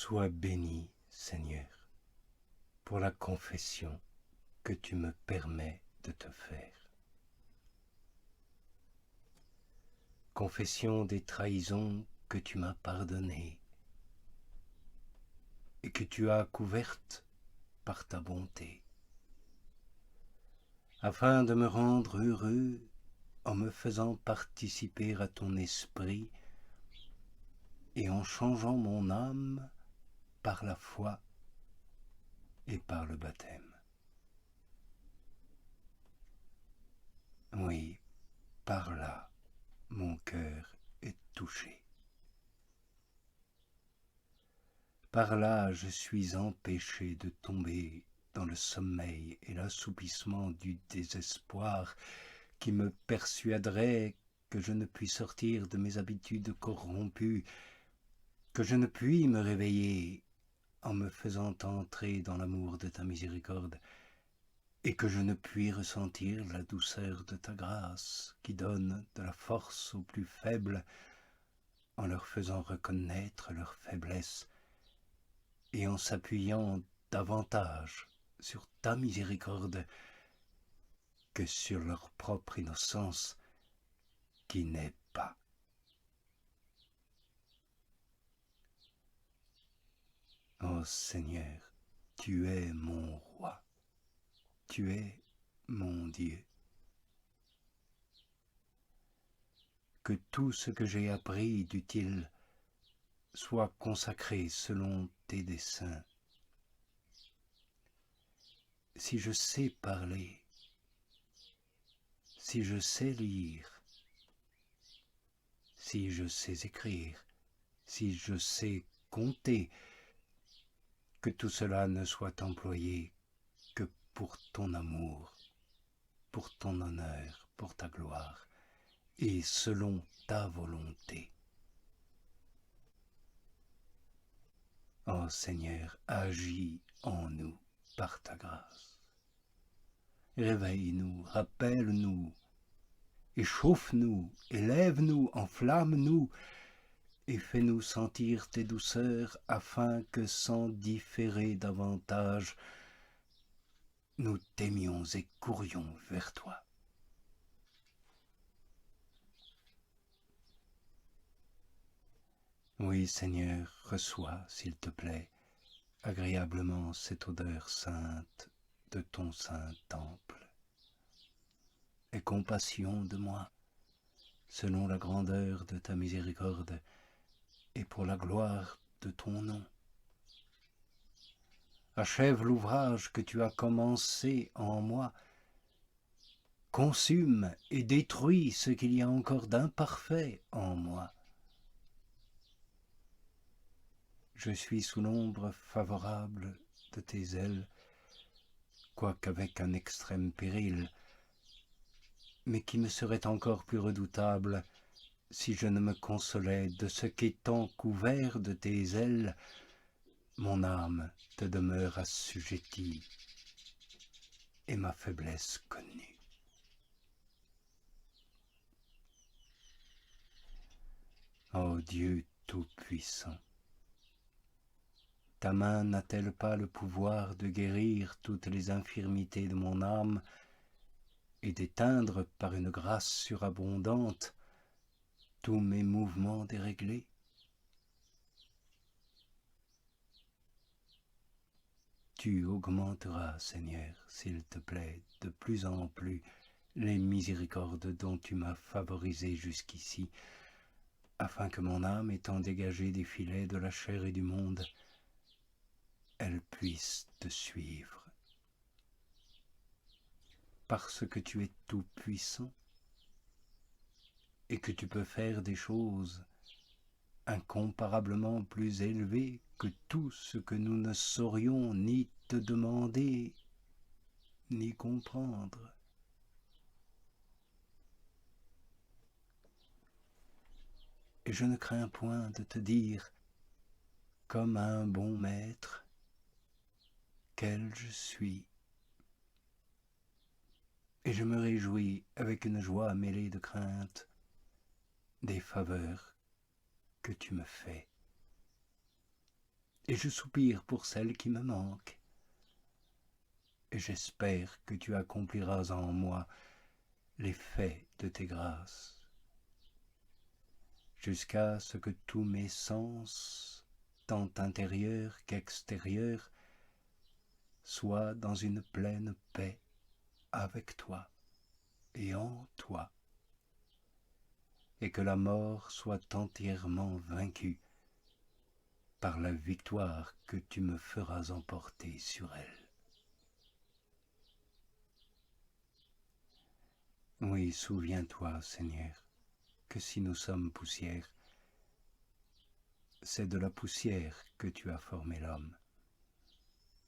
Sois béni, Seigneur, pour la confession que tu me permets de te faire. Confession des trahisons que tu m'as pardonnées et que tu as couvertes par ta bonté, afin de me rendre heureux en me faisant participer à ton esprit et en changeant mon âme par la foi et par le baptême. Oui, par là, mon cœur est touché. Par là, je suis empêché de tomber dans le sommeil et l'assoupissement du désespoir qui me persuaderait que je ne puis sortir de mes habitudes corrompues, que je ne puis me réveiller en me faisant entrer dans l'amour de ta miséricorde, et que je ne puis ressentir la douceur de ta grâce qui donne de la force aux plus faibles en leur faisant reconnaître leur faiblesse et en s'appuyant davantage sur ta miséricorde que sur leur propre innocence qui n'est pas. Ô Seigneur, tu es mon roi, tu es mon Dieu. Que tout ce que j'ai appris d'utile soit consacré selon tes desseins. Si je sais parler, si je sais lire, si je sais écrire, si je sais compter, que tout cela ne soit employé que pour ton amour, pour ton honneur, pour ta gloire, et selon ta volonté. Ô Seigneur, agis en nous par ta grâce. Réveille-nous, rappelle-nous, échauffe-nous, élève-nous, enflamme-nous, et fais-nous sentir tes douceurs, afin que sans différer davantage, nous t'aimions et courions vers toi. Oui, Seigneur, reçois, s'il te plaît, agréablement cette odeur sainte de ton saint temple. Aie compassion de moi, selon la grandeur de ta miséricorde, et pour la gloire de ton nom. Achève l'ouvrage que tu as commencé en moi. Consume et détruis ce qu'il y a encore d'imparfait en moi. Je suis sous l'ombre favorable de tes ailes, quoiqu'avec un extrême péril, mais qui me serait encore plus redoutable si je ne me consolais de ce qu'étant couvert de tes ailes, mon âme te demeure assujettie et ma faiblesse connue. Ô Dieu Tout-Puissant, ta main n'a-t-elle pas le pouvoir de guérir toutes les infirmités de mon âme et d'éteindre par une grâce surabondante tous mes mouvements déréglés? Tu augmenteras, Seigneur, s'il te plaît, de plus en plus les miséricordes dont tu m'as favorisé jusqu'ici, afin que mon âme, étant dégagée des filets de la chair et du monde, elle puisse te suivre. Parce que tu es tout-puissant et que tu peux faire des choses incomparablement plus élevées que tout ce que nous ne saurions ni te demander, ni comprendre. Et je ne crains point de te dire, comme un bon maître, quel je suis. Et je me réjouis avec une joie mêlée de crainte des faveurs que tu me fais. et je soupire pour celle qui me manque. Et j'espère que tu accompliras en moi l'effet de tes grâces, jusqu'à ce que tous mes sens, tant intérieurs qu'extérieurs, soient dans une pleine paix avec toi et en toi, et que la mort soit entièrement vaincue par la victoire que tu me feras emporter sur elle. Oui, souviens-toi, Seigneur, que si nous sommes poussière, c'est de la poussière que tu as formé l'homme.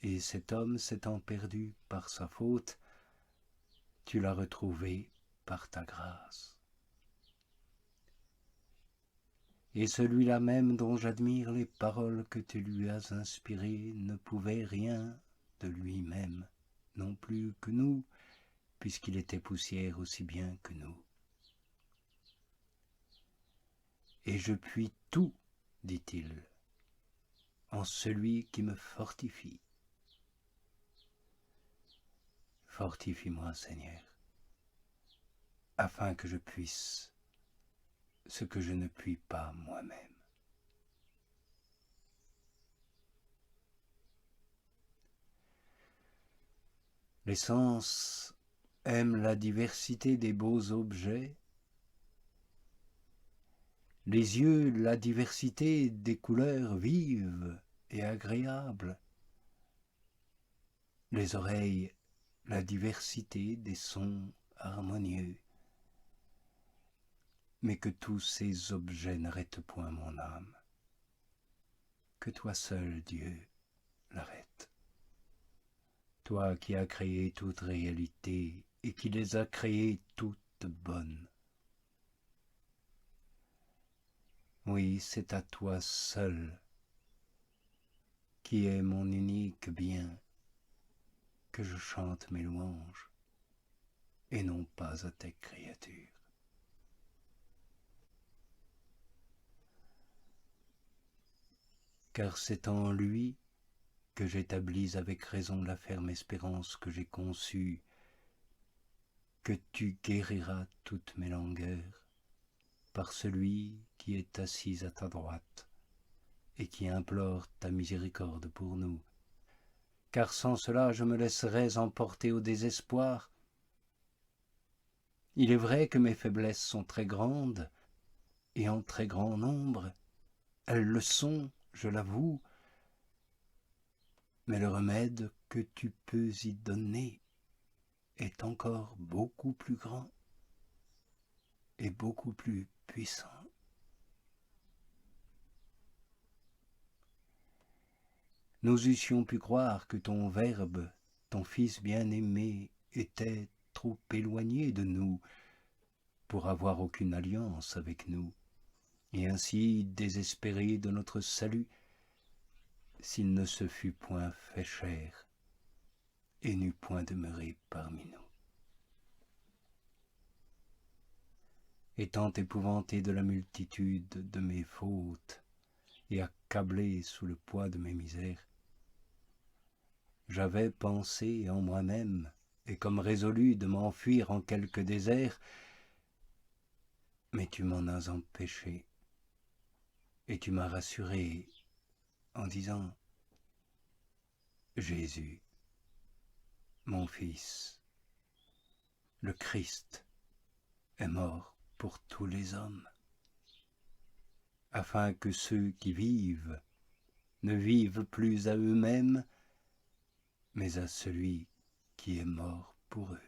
Et cet homme s'étant perdu par sa faute, tu l'as retrouvé par ta grâce. Et celui-là même dont j'admire les paroles que tu lui as inspirées ne pouvait rien de lui-même, non plus que nous, puisqu'il était poussière aussi bien que nous. Et je puis tout, dit-il, en celui qui me fortifie. Fortifie-moi, Seigneur, afin que je puisse ce que je ne puis pas moi-même. Les sens aiment la diversité des beaux objets, les yeux la diversité des couleurs vives et agréables, les oreilles la diversité des sons harmonieux, mais que tous ces objets n'arrêtent point mon âme, que toi seul, Dieu, l'arrête. Toi qui as créé toute réalité et qui les as créées toutes bonnes. Oui, c'est à toi seul, qui est mon unique bien, que je chante mes louanges, et non pas à tes créatures. Car c'est en lui que j'établis avec raison la ferme espérance que j'ai conçue, que tu guériras toutes mes langueurs, par celui qui est assis à ta droite, et qui implore ta miséricorde pour nous. Car sans cela je me laisserais emporter au désespoir. Il est vrai que mes faiblesses sont très grandes, et en très grand nombre. Elles le sont, je l'avoue, mais le remède que tu peux y donner est encore beaucoup plus grand et beaucoup plus puissant. Nous eussions pu croire que ton Verbe, ton Fils bien-aimé, était trop éloigné de nous pour avoir aucune alliance avec nous, et ainsi désespérer de notre salut, s'il ne se fût point fait chair et n'eût point demeuré parmi nous. Étant épouvanté de la multitude de mes fautes et accablé sous le poids de mes misères, j'avais pensé en moi-même, et comme résolu de m'enfuir en quelque désert, mais tu m'en as empêché, et tu m'as rassuré en disant « Jésus, mon Fils, le Christ est mort pour tous les hommes, afin que ceux qui vivent ne vivent plus à eux-mêmes, mais à celui qui est mort pour eux. »